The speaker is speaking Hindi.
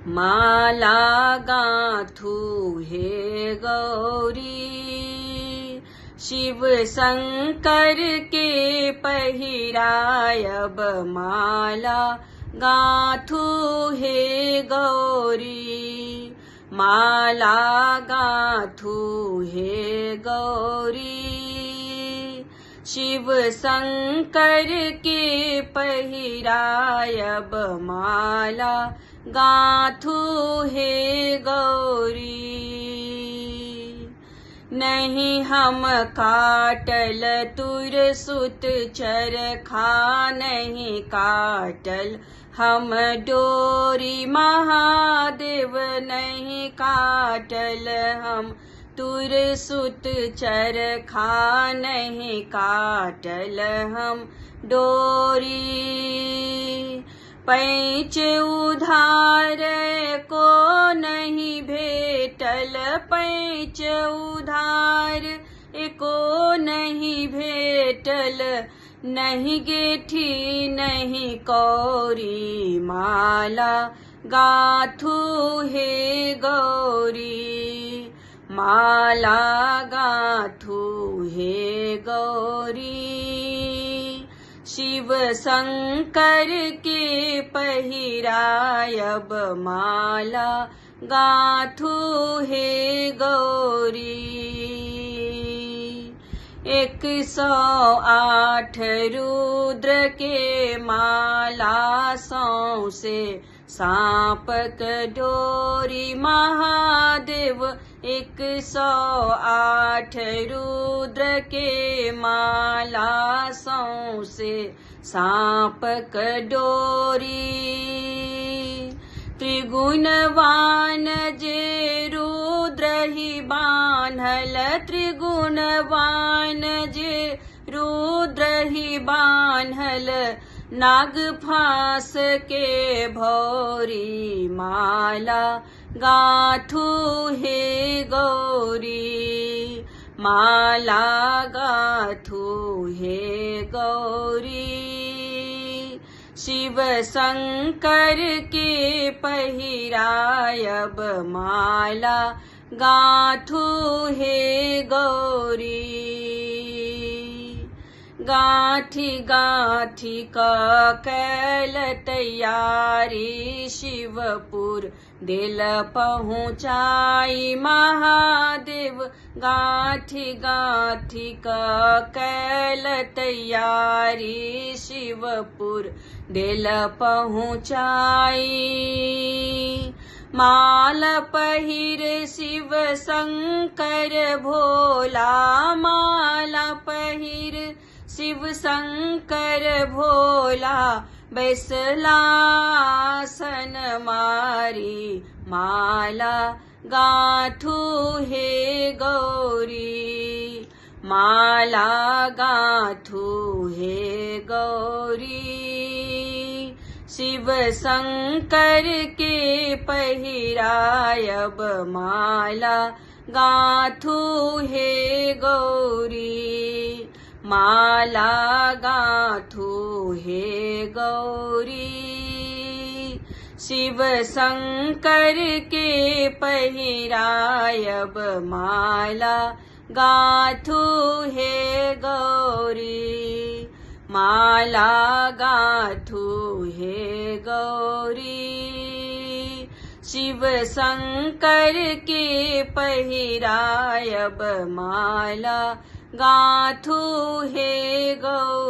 माला गाथू हे गौरी, शिव शंकर के पहिरायब माला गाथू हे गौरी, माला गाथू हे गौरी, शिव शंकर के पहिरायब माला गाथू हे गौरी। नहीं हम काटल तुर सुत चरखा, नहीं काटल हम डोरी महादेव, नहीं काटल हम तुर सुत चरखा, नहीं काटल हम डोरी। पैंच उधार को नहीं भेटल, पैंच उधार को नहीं भेटल, नहीं गेठी नहीं कौरी, माला गाथू हे गौरी, माला गाथू हे गौरी, शिव शंकर के पहिरायब माला गाथू हे गौरी। 108 रुद्र के माला सौंसे सांपक डोरी महादेव, 108 रुद्र के माला सौंसे सांपक डोरी। त्रिगुणवान जे रुद्र ही बान्हल, त्रिगुणवान जे रुद्र ही बान्हल, नाग फांस के भौरी, माला गाथू हे गौरी, माला गाथू हे गौरी, शिव शंकर के पहिरायब माला गाथू हे गौरी। गाठी गाठी का कैल तैयारी, शिवपुर दिल पहुँचाई महादेव, गाठी गाठी का कैल तैयारी, शिवपुर दिल पहुँचाई। माल पहिर शिव शंकर भोला, माला पहिर शिव शंकर भोला, बैसलासन मारी, माला गाथू हे गौरी, माला गाथू हे गौरी, शिव शंकर के पहिरायब माला गाथू हे गौरी, माला गाथू हे गौरी, शिव शंकर के पहिरायब माला गाथू हे गौरी, माला गाथू हे गौरी, शिव शंकर के पहिरायब माला गाथू हे गौरी।